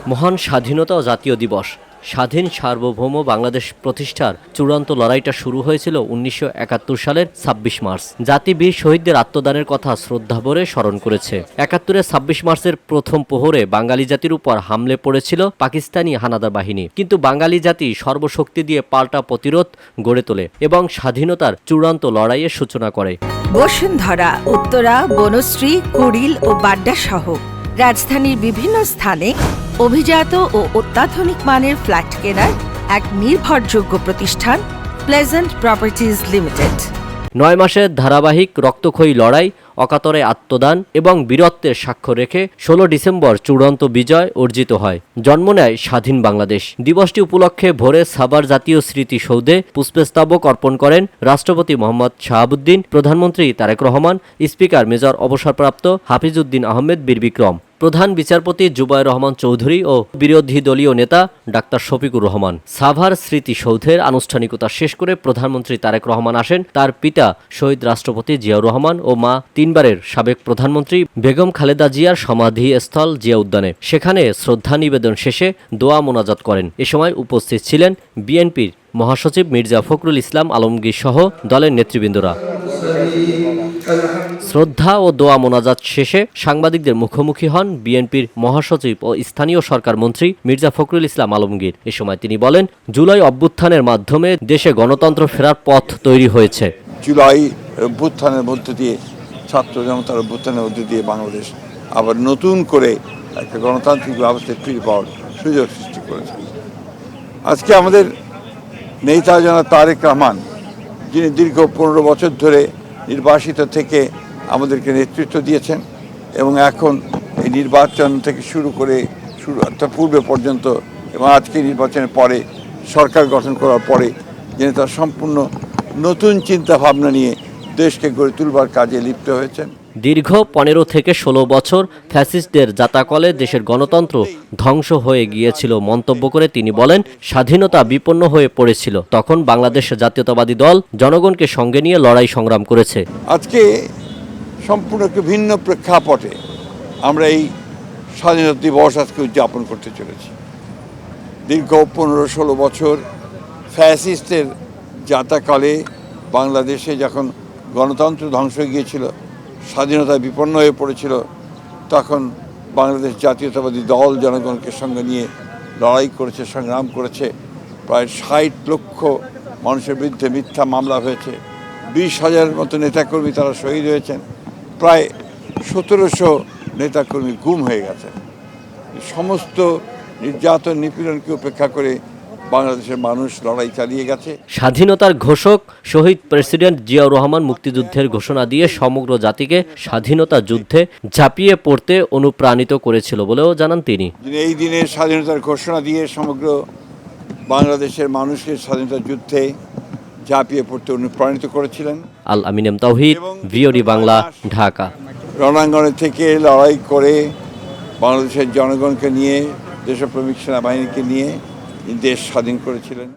মহান স্বাধীনতা ও জাতীয় দিবস। স্বাধীন সার্বভৌম বাংলাদেশ প্রতিষ্ঠার চূড়ান্ত লড়াইটা শুরু হয়েছিল ১৯৭১ সালের ২৬ মার্চ। জাতি বীর শহীদদের আত্মদানের কথা শ্রদ্ধাভরে স্মরণ করেছে। ৭১-এর ২৬ মার্চের প্রথম প্রহরে বাঙালি জাতির উপর হামলে পড়েছিল পাকিস্তানি হানাদার বাহিনী, কিন্তু বাঙালি জাতি সর্বশক্তি দিয়ে পাল্টা প্রতিরোধ গড়ে তোলে এবং স্বাধীনতার চূড়ান্ত লড়াইয়ের সূচনা করে। বসুন্ধরা, উত্তরা, বনশ্রী, কুড়িল ও বাড্ডা সহ রাজধানীর বিভিন্ন স্থানে অভিজাত ও অত্যাধুনিক মানের ফ্ল্যাট কেনার এক নির্ভরযোগ্য প্রতিষ্ঠান প্লেজেন্ট প্রপার্টিজ লিমিটেড। ৯ মাসের ধারাবাহিক রক্তক্ষয়ী লড়াই, অকাতরে আত্মদান এবং বীরত্বের সাক্ষ্য রেখে ১৬ ডিসেম্বর চূড়ান্ত বিজয় অর্জিত হয়। জন্ম নেয় স্বাধীন বাংলাদেশ। দিবসটি উপলক্ষে ভোরে সাভার জাতীয় স্মৃতিসৌধে পুষ্পস্তবক অর্পণ করেন রাষ্ট্রপতি মোহাম্মদ শাহাবুদ্দিন, প্রধানমন্ত্রী তারেক রহমান, স্পিকার মেজর অবসরপ্রাপ্ত হাফিজ উদ্দিন আহমেদ বীর বিক্রম, প্রধান বিচারপতি জুবায়ের রহমান চৌধুরী ও বিরোধী দলীয় নেতা ডাক্তার শফিকুর রহমান। সাভার স্মৃতিসৌধের আনুষ্ঠানিকতা শেষ করে প্রধানমন্ত্রী তারেক রহমান আসেন তার পিতা শহীদ রাষ্ট্রপতি জিয়াউর রহমান ও মা তিনবারের সাবেক প্রধানমন্ত্রী বেগম খালেদা জিয়ার সমাধিস্থল জিয়া উদ্যানে। সেখানে শ্রদ্ধা নিবেদন শেষে দোয়া মোনাজাত করেন। এ সময় উপস্থিত ছিলেন বিএনপির মহাসচিব মির্জা ফখরুল ইসলাম আলমগীর সহ দলের নেতৃবৃন্দরা। শ্রদ্ধা ও দোয়া মোনাজাত শেষে সাংবাদিকদের মুখোমুখি হন বিএনপির মহাসচিব ও স্থানীয় সরকার মন্ত্রী মির্জা ফখরুল ইসলাম আলমগীর। এ সময় তিনি বলেন, জুলাই অভ্যুত্থানের মাধ্যমে দেশে গণতন্ত্র ফেরার পথ তৈরি হয়েছে। জুলাই অভ্যুত্থানের মধ্য দিয়ে, ছাত্র জনতার অভ্যুত্থানের মধ্য দিয়ে বাংলাদেশ আবার নতুন করে একটা গণতান্ত্রিক ব্যবস্থায় ফিরে পাওয়ার সুযোগ সৃষ্টি করেছে। আজকে আমাদের নেতা জনাব তারেক রহমান, যিনি দীর্ঘ ১৫ বছর ধরে নির্বাসিত থেকে আমাদেরকে নেতৃত্ব দিয়েছেন এবং এখন এই নির্বাচন থেকে শুরু করে অর্থাৎ পূর্বে পর্যন্ত এবং আজকে নির্বাচনের পরে সরকার গঠন করার পরে যিনি তার সম্পূর্ণ নতুন চিন্তা ভাবনা নিয়ে দেশকে গড়ে তুলবার কাজে লিপ্ত হয়েছেন। দীর্ঘ ১৫ থেকে ১৬ বছর ফ্যাসিস্টদের জাতাকলে দেশের গণতন্ত্র ধ্বংস হয়ে গিয়েছিল মন্তব্য করে তিনি বলেন, স্বাধীনতা বিপন্ন হয়ে পড়েছিল। তখন বাংলাদেশ জাতীয়তাবাদী দল জনগণকে সঙ্গে নিয়ে লড়াই সংগ্রাম করেছে। আজকে সম্পূর্ণ একটি ভিন্ন প্রেক্ষাপটে আমরা এই স্বাধীনতা দিবস আজকে উদযাপন করতে চলেছি। দীর্ঘ ১৫-১৬ বছর ফ্যাসিস্টের জাতাকলে বাংলাদেশে যখন গণতন্ত্র ধ্বংস হয়ে গিয়েছিল, স্বাধীনতা বিপন্ন হয়ে পড়েছিল, তখন বাংলাদেশ জাতীয়তাবাদী দল জনগণকে সঙ্গে নিয়ে লড়াই করেছে, সংগ্রাম করেছে। প্রায় ৬০ লক্ষ মানুষের বিরুদ্ধে মিথ্যা মামলা হয়েছে, ২০,০০০ মতো নেতাকর্মী তারা শহীদ হয়েছেন, প্রায় ১৭০০ নেতাকর্মী গুম হয়ে গেছে। সমস্ত নির্যাতন নিপীড়নকে উপেক্ষা করে বাংলাদেশের মানুষ লড়াই চালিয়ে গেছে। স্বাধীনতার ঘোষক শহীদ প্রেসিডেন্ট জিয়াউর রহমান মুক্তিযুদ্ধের ঘোষণা দিয়ে সমগ্র জাতিকে স্বাধীনতা যুদ্ধে ঝাঁপিয়ে পড়তে অনুপ্রাণিত করেছিল বলেও জানান তিনি। এই দিনের স্বাধীনতার ঘোষণা দিয়ে সমগ্র বাংলাদেশের মানুষকে স্বাধীনতা যুদ্ধে ঝাঁপিয়ে পড়তে অনুপ্রাণিত করেছিলেন। আল আমিন এম তাওহীদ, ভিওডি বাংলা, ঢাকা। রণাঙ্গনে থেকে লড়াই করে বাংলাদেশের জনগণকে নিয়ে, দেশপ্রেমিক সেনাবাহিনীকে নিয়ে দেশ স্বাধীন করেছিলেন।